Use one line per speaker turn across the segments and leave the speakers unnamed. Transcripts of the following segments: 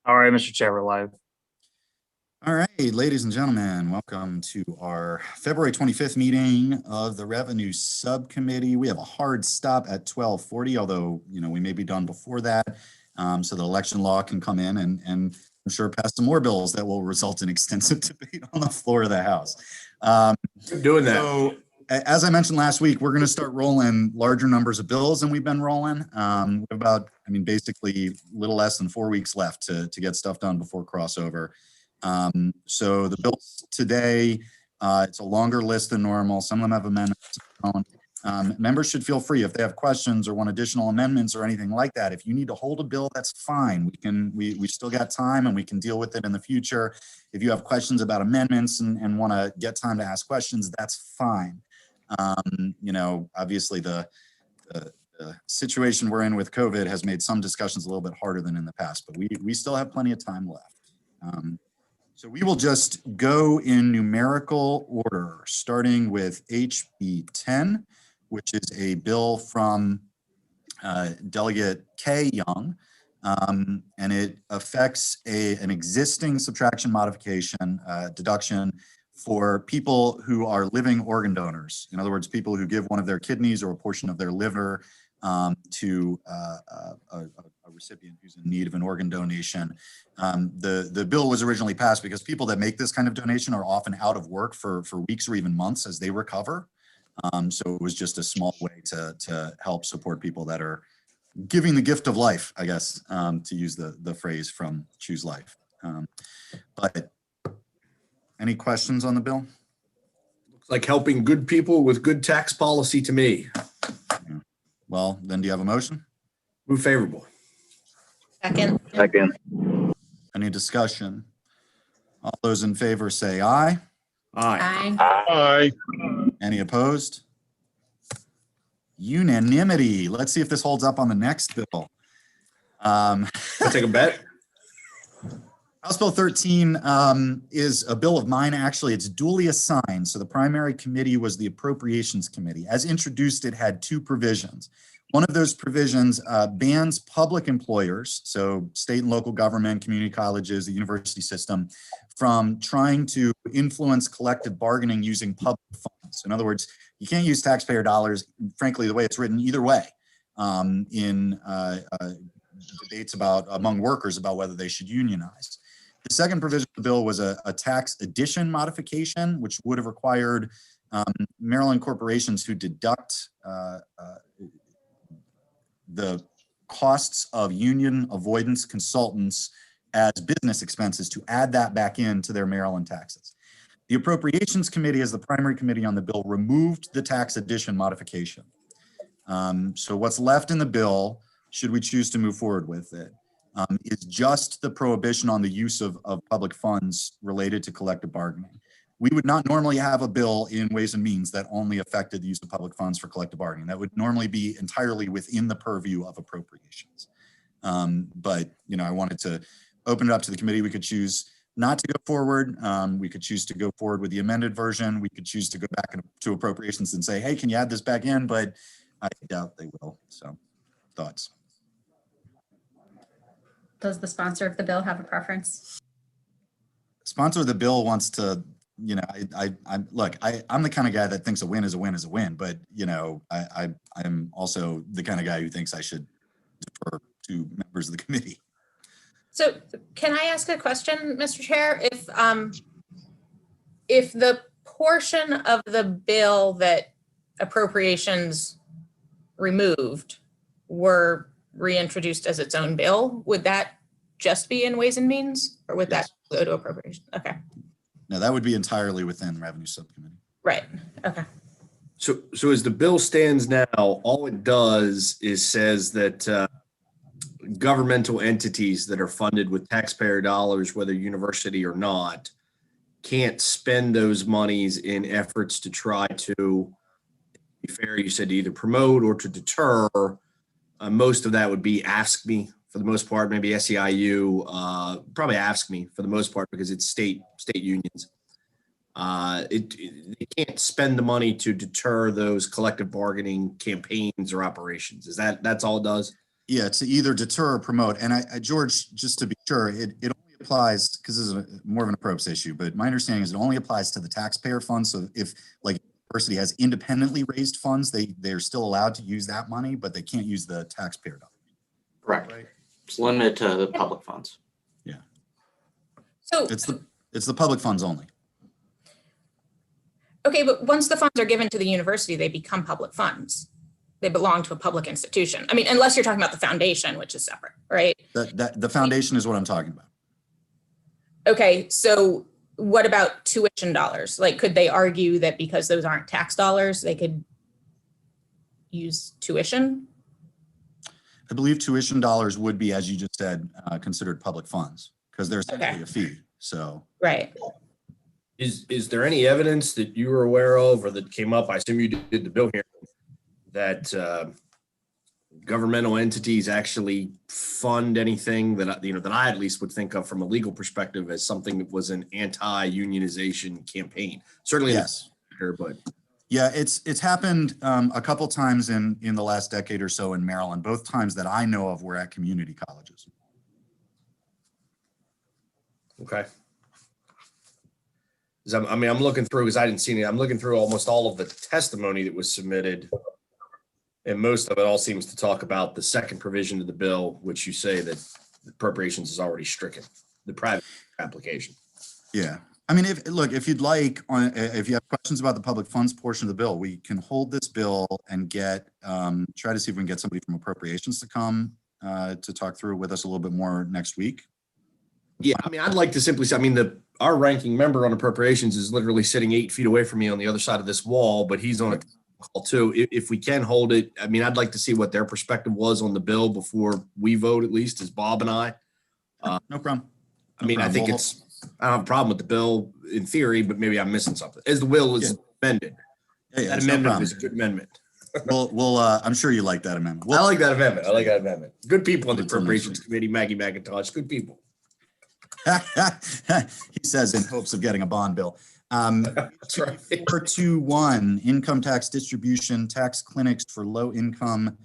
All right, Mr. Chair, we're live.
All right, ladies and gentlemen, welcome to our February 25th meeting of the Revenue Subcommittee. We have a hard stop at 12:40, although, we may be done before that, so the election law can come in and I'm sure pass some more bills that will result in extensive debate on the floor of the House.
Doing that.
So, as I mentioned last week, we're going to start rolling larger numbers of bills than we've been rolling. We have about, basically a little less than 4 weeks left to get stuff done before crossover. So the bills today, it's a longer list than normal. Some of them have amendments. Members should feel free if they have questions or want additional amendments or anything like that. If you need to hold a bill, that's fine. We still got time and we can deal with it in the future. If you have questions about amendments and want to get time to ask questions, that's fine. Obviously the situation we're in with COVID has made some discussions a little bit harder than in the past, but we still have plenty of time left. So we will just go in numerical order, starting with HB 10, which is a bill from Delegate K. Young, and it affects an existing subtraction modification deduction for people who are living organ donors. In other words, people who give one of their kidneys or a portion of their liver to a recipient who's in need of an organ donation. The bill was originally passed because people that make this kind of donation are often out of work for weeks or even months as they recover. So it was just a small way to help support people that are giving the gift of life, I guess, to use the phrase from Choose Life. But any questions on the bill?
Looks like helping good people with good tax policy to me.
Yeah. Well, then do you have a motion?
Move favorable.
Second.
Any discussion? All those in favor say aye.
Aye.
Aye.
Any opposed? Unanimity. Let's see if this holds up on the next bill.
I'll take a bet.
House Bill 13 is a bill of mine. Actually, it's duly assigned. So the primary committee was the Appropriations Committee. As introduced, it had two provisions. One of those provisions bans public employers, so state and local government, community colleges, the university system, from trying to influence collective bargaining using public funds. In other words, you can't use taxpayer dollars, frankly, the way it's written either way, in debates among workers about whether they should unionize. The second provision of the bill was a tax addition modification, which would have required Maryland corporations who deduct the costs of union avoidance consultants as business expenses to add that back into their Maryland taxes. The Appropriations Committee, as the primary committee on the bill, removed the tax addition modification. So what's left in the bill, should we choose to move forward with it, is just the prohibition on the use of public funds related to collective bargaining. We would not normally have a bill in Ways and Means that only affected the use of public funds for collective bargaining. That would normally be entirely within the purview of appropriations. But, I wanted to open it up to the committee. We could choose not to go forward. We could choose to go forward with the amended version. We could choose to go back to appropriations and say, hey, can you add this back in? But I doubt they will. So, thoughts?
Does the sponsor of the bill have a preference?
Sponsor of the bill wants to, I'm the kind of guy that thinks a win is a win is a win, but I'm also the kind of guy who thinks I should defer to members of the committee.
So can I ask a question, Mr. Chair? If the portion of the bill that appropriations removed were reintroduced as its own bill, would that just be in Ways and Means, or would that go to appropriation? Okay.
No, that would be entirely within the Revenue Subcommittee.
Right. Okay.
So as the bill stands now, all it does is says that governmental entities that are funded with taxpayer dollars, whether university or not, can't spend those monies in efforts to try to be fair. You said to either promote or to deter. Most of that would be AFSCME for the most part, maybe SEIU, probably AFSCME for the most part because it's state unions. They can't spend the money to deter those collective bargaining campaigns or operations. That's all it does?
Yeah, to either deter or promote. And George, just to be sure, it only applies, because this is more of an appropriate issue, but my understanding is it only applies to the taxpayer fund. So if like university has independently raised funds, they're still allowed to use that money, but they can't use the taxpayer dollars.
Correct.
Right.
It's limited to the public funds.
So,
It's the public funds only.
okay, but once the funds are given to the university, they become public funds. They belong to a public institution. I mean, unless you're talking about the foundation, which is separate, right?
The foundation is what I'm talking about.
Okay, so what about tuition dollars? Like, could they argue that because those aren't tax dollars, they could use tuition?
I believe tuition dollars would be, as you just said, considered public funds because there's essentially a fee. So,
Right.
Is there any evidence that you were aware of or that came up? I assume you did the bill here, that governmental entities actually fund anything that I at least would think of from a legal perspective as something that was an anti-unionization campaign. Certainly,
yes.
But
Yeah, it's happened a couple times in the last decade or so in Maryland. Both times that I know of were at community colleges.
okay. I'm looking through, because I didn't see any. I'm looking through almost all of the testimony that was submitted, and most of it all seems to talk about the second provision of the bill, which you say that appropriations is already stricken, the private application.
Yeah. I mean, if you'd like, if you have questions about the public funds portion of the bill, we can hold this bill and try to see if we can get somebody from appropriations to come to talk through it with us a little bit more next week.
Yeah, I mean, I'd like to simply say, our ranking member on appropriations is literally sitting 8 feet away from me on the other side of this wall, but he's on a call too. If we can hold it, I'd like to see what their perspective was on the bill before we vote, at least as Bob and I.
No problem.
I think I don't have a problem with the bill in theory, but maybe I'm missing something. As the will is amended.
Yeah,
That
no
amendment
problem.
is a good amendment.
We'll I'm sure you like that amendment.
I like that amendment. Good people on the
Until next
appropriations
week.
committee, Maggie McIntosh, good people.
He says in hopes of getting a bond bill.
That's right.
421, income tax distribution, tax clinics for low income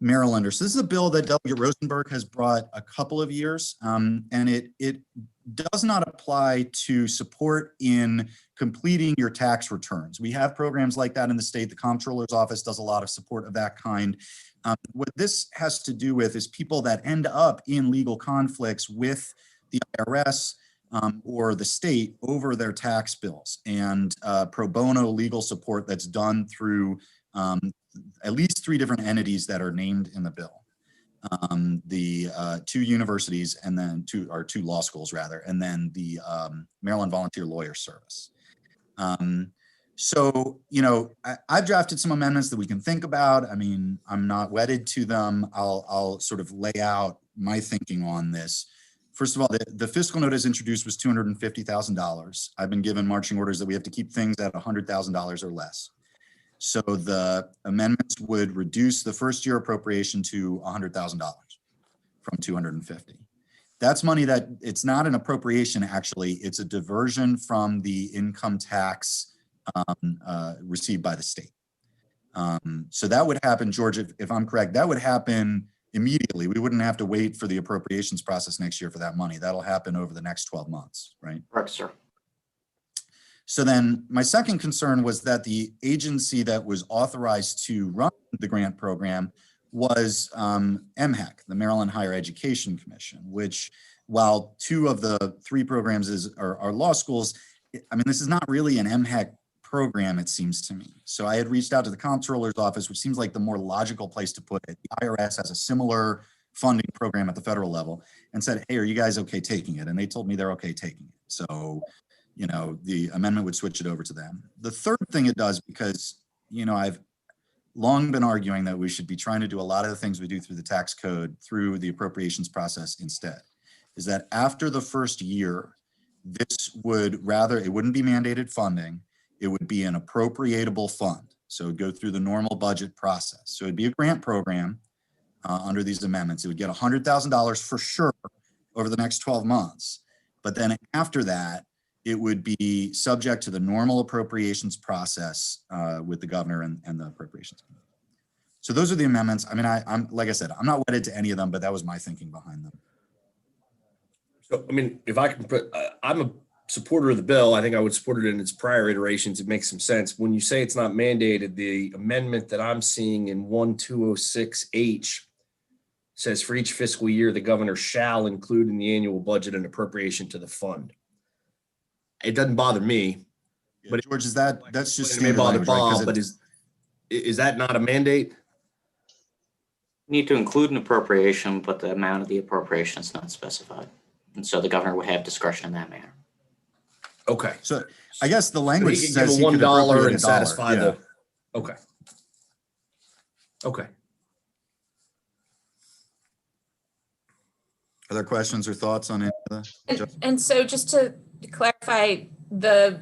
Marylanders. So this is a bill that Delegate Rosenberg has brought a couple of years, and it does not apply to support in completing your tax returns. We have programs like that in the state. The Comptroller's Office does a lot of support of that kind. What this has to do with is people that end up in legal conflicts with the IRS or the state over their tax bills, and pro bono legal support that's done through at least 3 different entities that are named in the bill. The 2 universities, and then 2 law schools rather, and then the Maryland Volunteer Lawyer Service. So, I've drafted some amendments that we can think about. I'm not wedded to them. I'll sort of lay out my thinking on this. First of all, the fiscal notice introduced was $250,000. I've been given marching orders that we have to keep things at $100,000 or less. So the amendments would reduce the first year appropriation to $100,000 from $250,000. That's money that it's not an appropriation, actually. It's a diversion from the income tax received by the state. So that would happen, George, if I'm correct, that would happen immediately. We wouldn't have to wait for the appropriations process next year for that money. That'll happen over the next 12 months, right?
Correct, sir.
So then my second concern was that the agency that was authorized to run the grant program was MHEC, the Maryland Higher Education Commission, which, while 2 of the 3 programs are law schools, this is not really an MHEC program, it seems to me. So I had reached out to the Comptroller's Office, which seems like the more logical place to put it. The IRS has a similar funding program at the federal level, and said, hey, are you guys okay taking it? And they told me they're okay taking it. So, the amendment would switch it over to them. The third thing it does, because, I've long been arguing that we should be trying to do a lot of the things we do through the tax code through the appropriations process instead, is that after the first year, this would it wouldn't be mandated funding. It would be an appropriatable fund. So it would go through the normal budget process. So it'd be a grant program under these amendments. It would get $100,000 for sure over the next 12 months. But then after that, it would be subject to the normal appropriations process with the governor and the appropriations committee. So those are the amendments. I mean, I'm like I said, I'm not wedded to any of them, but that was my thinking behind them.
So, I mean, if I can put, I'm a supporter of the bill. I think I would support it in its prior iterations. It makes some sense. When you say it's not mandated, the amendment that I'm seeing in 1206H says for each fiscal year, the governor shall include in the annual budget an appropriation to the fund. It doesn't bother me.
Yeah,
But
George, that's just
It may
standard
bother
language, right? 'Cause
Bob, but is that not a mandate?
Need to include an appropriation, but the amount of the appropriation is not specified. And so the governor would have discretion in that manner.
Okay.
So I guess the
So
language
he could
says
give
he
a
could
$1
appropriate
and
a dollar.
satisfy
Yeah.
the, okay. Okay.
Are there questions or thoughts on any of the?
And so just to clarify, the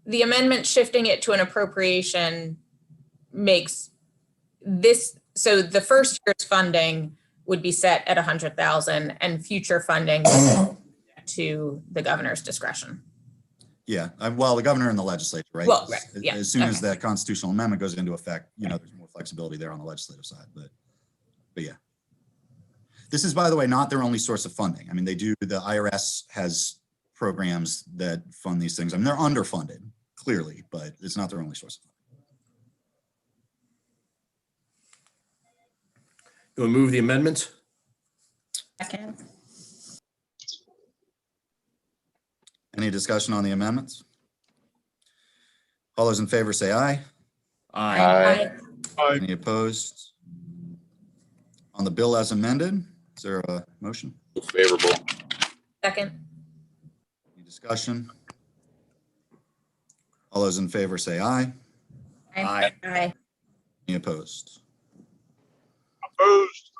amendment shifting it to an appropriation makes this, so the first year's funding would be set at 100,000 and future funding to the governor's discretion.
Yeah, well, the governor and the legislature, right?
Well, right, yeah,
As soon as
okay.
that constitutional amendment goes into effect, there's more flexibility there on the legislative side, but yeah. This is, by the way, not their only source of funding. I mean, the IRS has programs that fund these things. I mean, they're underfunded, clearly, but it's not their only source of funding.
You want to move the amendments?
Second.
Any discussion on the amendments? All those in favor say aye.
Aye.
Any opposed? On the bill as amended, is there a motion?
Favorable.
Second.
Any discussion? All those in favor say aye.
Aye.
Aye.
Any opposed?
Opposed?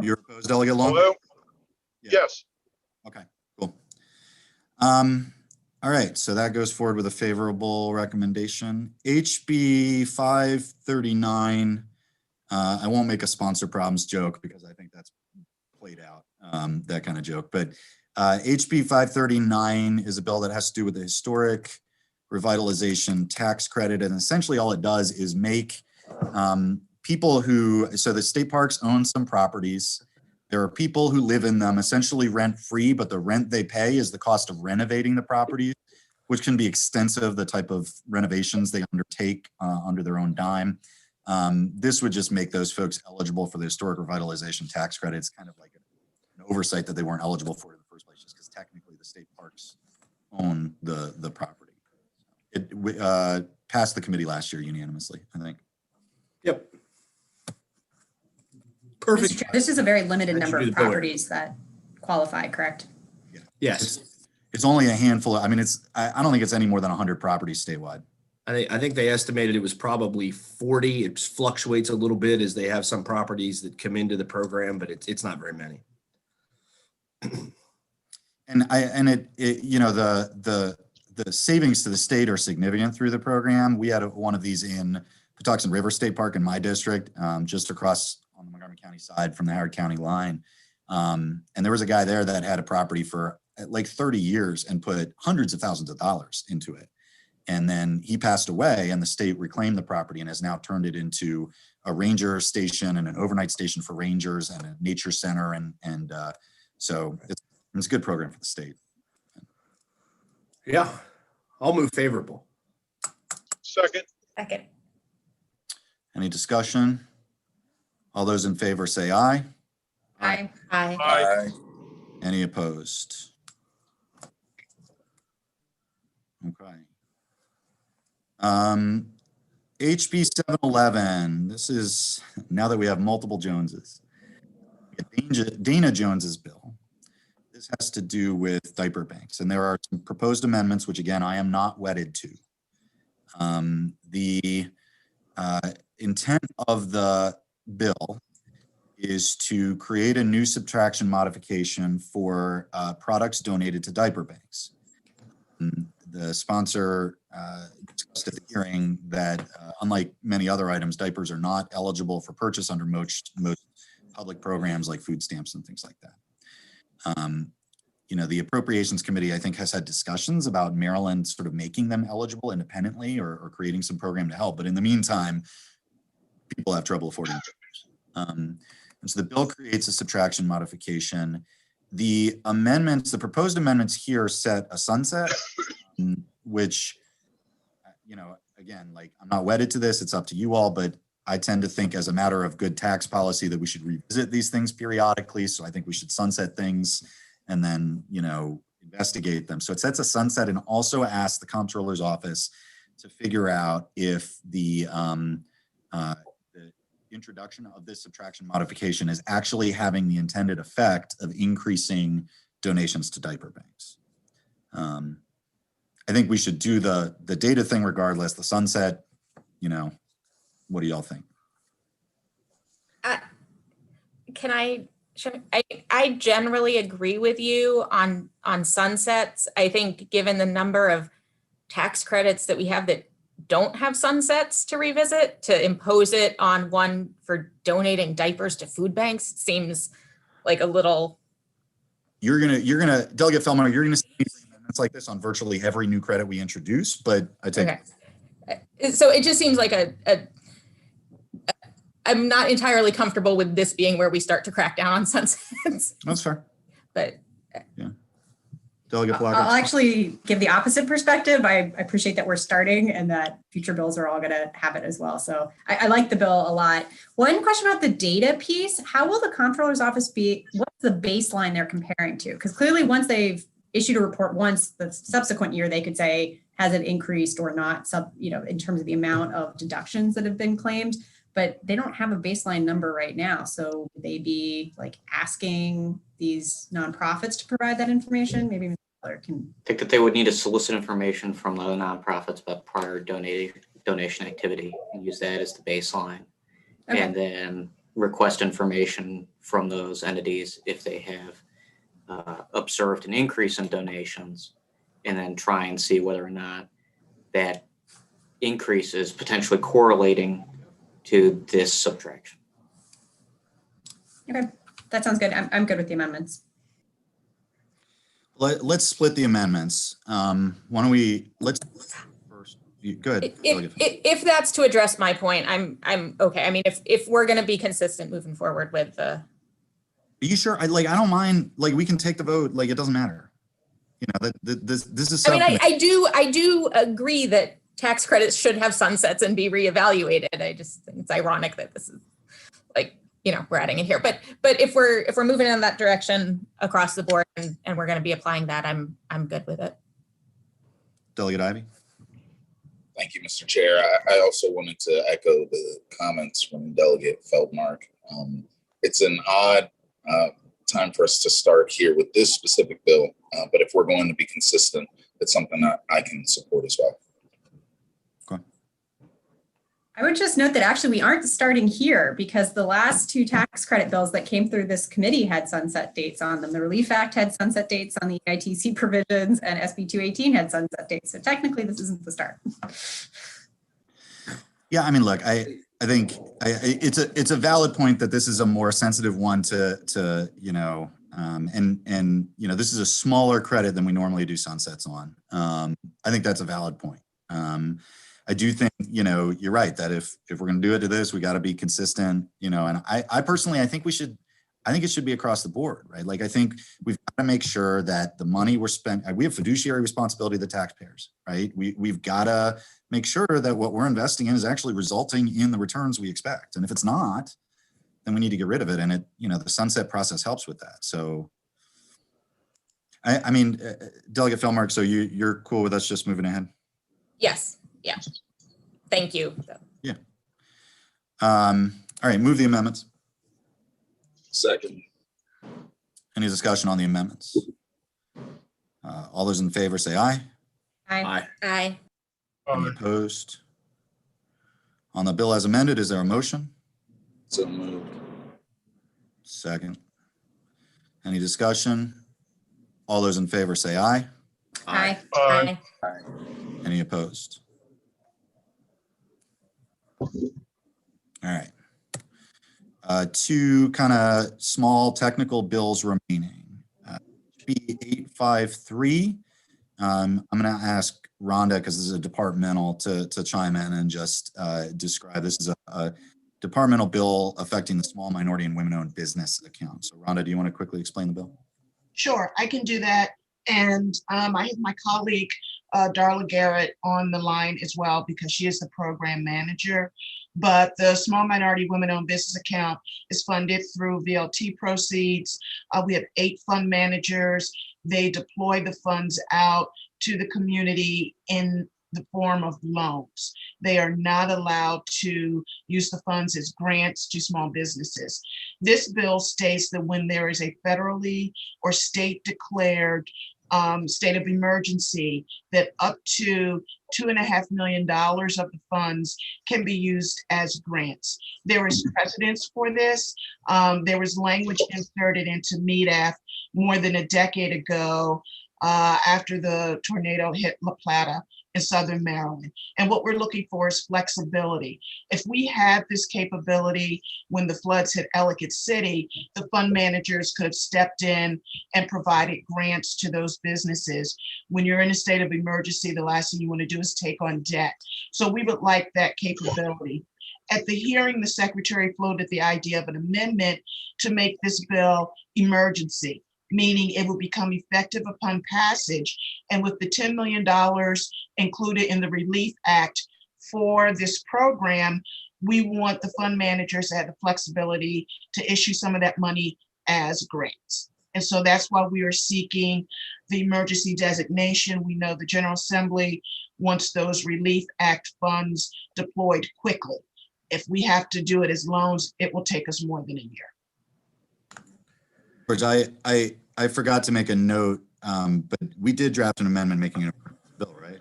You're opposed, Delegate Long?
Hello?
Yeah.
Yes.
Okay, cool. All right, so that goes forward with a favorable recommendation. HB 539, I won't make a sponsor problems joke because I think that's played out, that kind of joke. But HB 539 is a bill that has to do with the historic revitalization tax credit. And essentially all it does is make people so the state parks own some properties. There are people who live in them essentially rent free, but the rent they pay is the cost of renovating the properties, which can be extensive, the type of renovations they undertake under their own dime. This would just make those folks eligible for the historic revitalization tax credit. It's kind of like an oversight that they weren't eligible for in the first place, just because technically the state parks own the property. It passed the committee last year unanimously, I think.
Yep.
Mr.
Perfect.
Chair, this is a very limited
That
number
should be
of
the bill.
properties that qualify, correct?
Yes.
It's only a handful. I mean, I don't think it's any more than 100 properties statewide.
I think they estimated it was probably 40. It fluctuates a little bit as they have some properties that come into the program, but it's not very many.
And the savings to the state are significant through the program. We had one of these in Patuxent River State Park in my district, just across on the Montgomery County side from the Howard County line. And there was a guy there that had a property for like 30 years and put hundreds of thousands of dollars into it. And then he passed away and the state reclaimed the property and has now turned it into a ranger station and an overnight station for rangers and a nature center. And so it's a good program for the state.
Yeah. I'll move favorable.
Second.
Second.
Any discussion? All those in favor say aye.
Aye.
Aye.
Aye.
Any opposed? Okay. HB 711, this is, now that we have multiple Joneses. Dana Jones's bill. This has to do with diaper banks, and there are some proposed amendments, which again, I am not wedded to. The intent of the bill is to create a new subtraction modification for products donated to diaper banks. The sponsor discussed at the hearing that unlike many other items, diapers are not eligible for purchase under most public programs like food stamps and things like that. the Appropriations Committee, I think, has had discussions about Maryland sort of making them eligible independently or creating some program to help. But in the meantime, people have trouble affording it. And so the bill creates a subtraction modification. The proposed amendments here set a sunset, which, again, like, I'm not wedded to this, it's up to you all, but I tend to think as a matter of good tax policy that we should revisit these things periodically. So I think we should sunset things and then, investigate them. So it sets a sunset and also asks the comptroller's office to figure out if the introduction of this subtraction modification is actually having the intended effect of increasing donations to diaper banks. I think we should do the data thing regardless, the sunset, what do y'all think?
I generally agree with you on sunsets. I think given the number of tax credits that we have that don't have sunsets to revisit, to impose it on one for donating diapers to food banks seems like a little.
You're gonna Delegate Feldman, you're gonna see amendments like this on virtually every new credit we introduce, but I take.
Okay. So it just seems like I'm not entirely comfortable with this being where we start to crack down on sunsets.
That's fair.
But
yeah. Delegate
I'll
Blocker.
actually give the opposite perspective. I appreciate that we're starting and that future bills are all going to have it as well. So I like the bill a lot. One question about the data piece, how will the comptroller's office be, what's the baseline they're comparing to? Because clearly once they've issued a report once, the subsequent year, they could say, has it increased or not, in terms of the amount of deductions that have been claimed, but they don't have a baseline number right now. So would they be like asking these nonprofits to provide that information? Maybe can.
I think that they would need to solicit information from the nonprofits about prior donation activity and use that as the baseline.
Okay.
And then request information from those entities if they have observed an increase in donations, and then try and see whether or not that increase is potentially correlating to this subtraction.
Okay, that sounds good. I'm good with the amendments.
Let's split the amendments. Why don't we, let's first, good.
If that's to address my point, I'm okay. I mean, if we're going to be consistent moving forward with the.
Are you sure? I don't mind, we can take the vote, it doesn't matter. This is.
I mean, I do agree that tax credits should have sunsets and be reevaluated. I just think it's ironic that this is we're adding in here, but if we're moving in that direction across the board and we're going to be applying that, I'm good with it.
Delegate Ivey.
Thank you, Mr. Chair. I also wanted to echo the comments from Delegate Feldmark. It's an odd time for us to start here with this specific bill, but if we're going to be consistent, it's something that I can support as well.
I would just note that actually we aren't starting here because the last two tax credit bills that came through this committee had sunset dates on them. The Relief Act had sunset dates on the EITC provisions and SB 218 had sunset dates. So technically this isn't the start.
Yeah, I mean, look, I think it's a valid point that this is a more sensitive one to this is a smaller credit than we normally do sunsets on. I think that's a valid point. I do think, you're right that if we're going to do it to this, we got to be consistent, and I personally, I think it should be across the board, right? I think we've got to make sure that the money we're spending, we have fiduciary responsibility to the taxpayers, right? We've got to make sure that what we're investing in is actually resulting in the returns we expect. And if it's not, then we need to get rid of it. And the sunset process helps with that. So, I mean, Delegate Feldmark, so you're cool with us just moving ahead?
Yes. Yeah. Thank you.
Yeah. All right, move the amendments.
Second.
Any discussion on the amendments? All those in favor say aye.
Aye.
Aye.
Any opposed? On the bill as amended, is there a motion?
So moved.
Second. Any discussion? All those in favor say aye.
Aye.
Aye.
Any opposed? All right. Two kind of small technical bills remaining. HB 853. I'm going to ask Rhonda, because this is a departmental, to chime in and just describe. This is a departmental bill affecting the small minority and women-owned business account. So Rhonda, do you want to quickly explain the bill?
Sure, I can do that. And I have my colleague, Darla Garrett, on the line as well, because she is the program manager. But the Small Minority Women-Owned Business Account is funded through VLT proceeds. We have 8 fund managers. They deploy the funds out to the community in the form of loans. They are not allowed to use the funds as grants to small businesses. This bill states that when there is a federally or state declared state of emergency, that up to $2.5 million of the funds can be used as grants. There is precedence for this. There was language inserted into MEDAF more than a decade ago after the tornado hit La Plata in Southern Maryland. And what we're looking for is flexibility. If we had this capability when the floods hit Ellicott City, the fund managers could have stepped in and provided grants to those businesses. When you're in a state of emergency, the last thing you want to do is take on debt. So we would like that capability. At the hearing, the secretary floated the idea of an amendment to make this bill emergency, meaning it will become effective upon passage. And with the $10 million included in the Relief Act for this program, we want the fund managers to have the flexibility to issue some of that money as grants. And so that's why we are seeking the emergency designation. We know the General Assembly wants those Relief Act funds deployed quickly. If we have to do it as loans, it will take us more than a year.
George, I forgot to make a note, but we did draft an amendment making it a bill, right?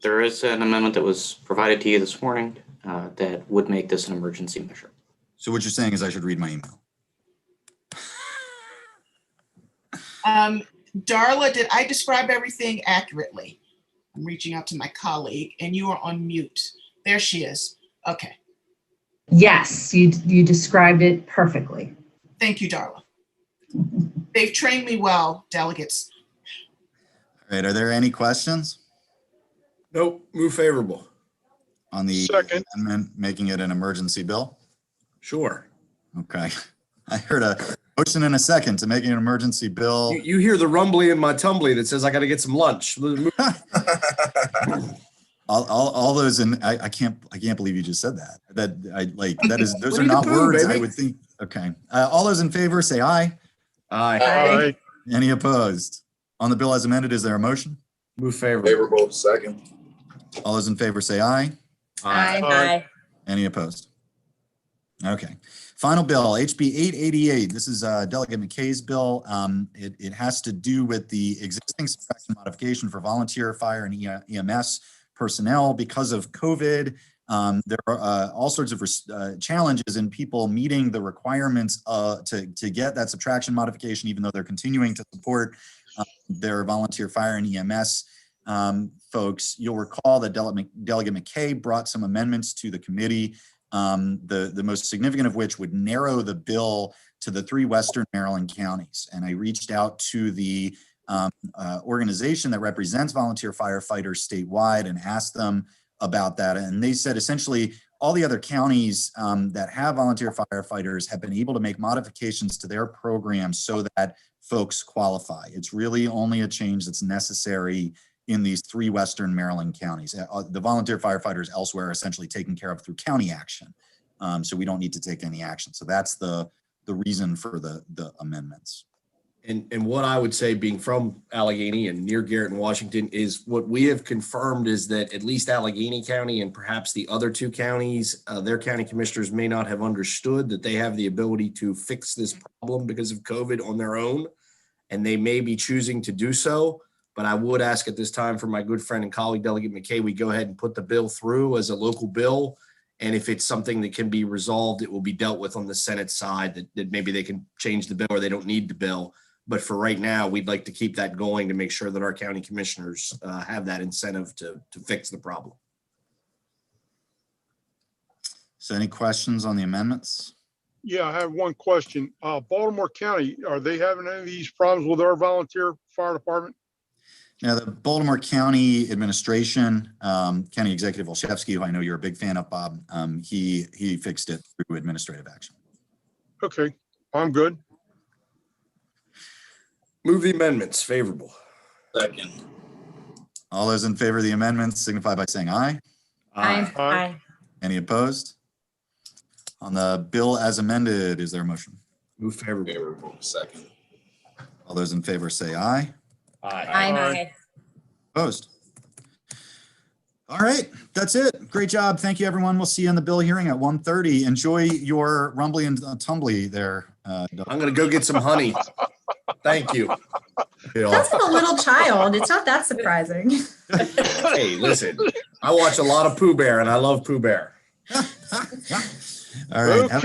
There is an amendment that was provided to you this morning that would make this an emergency measure.
So what you're saying is I should read my email.
Darla, did I describe everything accurately? I'm reaching out to my colleague, and you are on mute. There she is. Okay.
Yes, you described it perfectly.
Thank you, Darla. They've trained me well, delegates.
All right, are there any questions
Nope, move favorable.
on the
Second.
amendment making it an emergency bill?
Sure.
Okay. I heard a motion and a second to make it an emergency bill.
You hear the rumbly in my tumbly that says I got to get some lunch.
All those in, I can't believe you just said that. Those
What
are
do you
not
do,
words I
baby?
would think. Okay. All those in favor say aye.
Aye.
Aye.
Any opposed? On the bill as amended, is there a motion?
Move favorable.
Favorable, second.
All those in favor say aye.
Aye.
Aye.
Any opposed? Okay. Final bill, HB 888. This is Delegate McKay's bill. It has to do with the existing suppression modification for volunteer fire and EMS personnel. Because of COVID, there are all sorts of challenges in people meeting the requirements to get that subtraction modification, even though they're continuing to support their volunteer fire and EMS folks. You'll recall that Delegate McKay brought some amendments to the committee, the most significant of which would narrow the bill to the 3 Western Maryland counties. And I reached out to the organization that represents volunteer firefighters statewide and asked them about that. And they said essentially all the other counties that have volunteer firefighters have been able to make modifications to their programs so that folks qualify. It's really only a change that's necessary in these 3 Western Maryland counties. The volunteer firefighters elsewhere are essentially taken care of through county action. So we don't need to take any action. So that's the reason for the amendments.
And what I would say, being from Allegheny and near Garrett and Washington, is what we have confirmed is that at least Allegheny County and perhaps the other 2 counties, their county commissioners may not have understood that they have the ability to fix this problem because of COVID on their own, and they may be choosing to do so. But I would ask at this time for my good friend and colleague, Delegate McKay, we go ahead and put the bill through as a local bill. And if it's something that can be resolved, it will be dealt with on the Senate side, that maybe they can change the bill or they don't need the bill. But for right now, we'd like to keep that going to make sure that our county commissioners have that incentive to fix the problem.
So any questions on the amendments?
Yeah, I have one question. Baltimore County, are they having any of these problems with our volunteer fire department?
Now, the Baltimore County Administration, County Executive Olszewski, who I know you're a big fan of, Bob, he fixed it through administrative action.
Okay, I'm good.
Move the amendments. Favorable.
Second.
All those in favor of the amendments signify by saying aye.
Aye.
Aye.
Any opposed? On the bill as amended, is there a motion?
Move favorable.
Favorable. Second.
All those in favor say aye.
Aye.
Aye.
Opposed? All right, that's it. Great job. Thank you, everyone. We'll see you in the bill hearing at 1:30. Enjoy your rumbly and tumbly there.
I'm gonna go get some honey. Thank you.
Sounds like a little child. It's not that surprising.
Hey, listen, I watch a lot of Pooh Bear and I love Pooh Bear.
All right. Have a
Okay.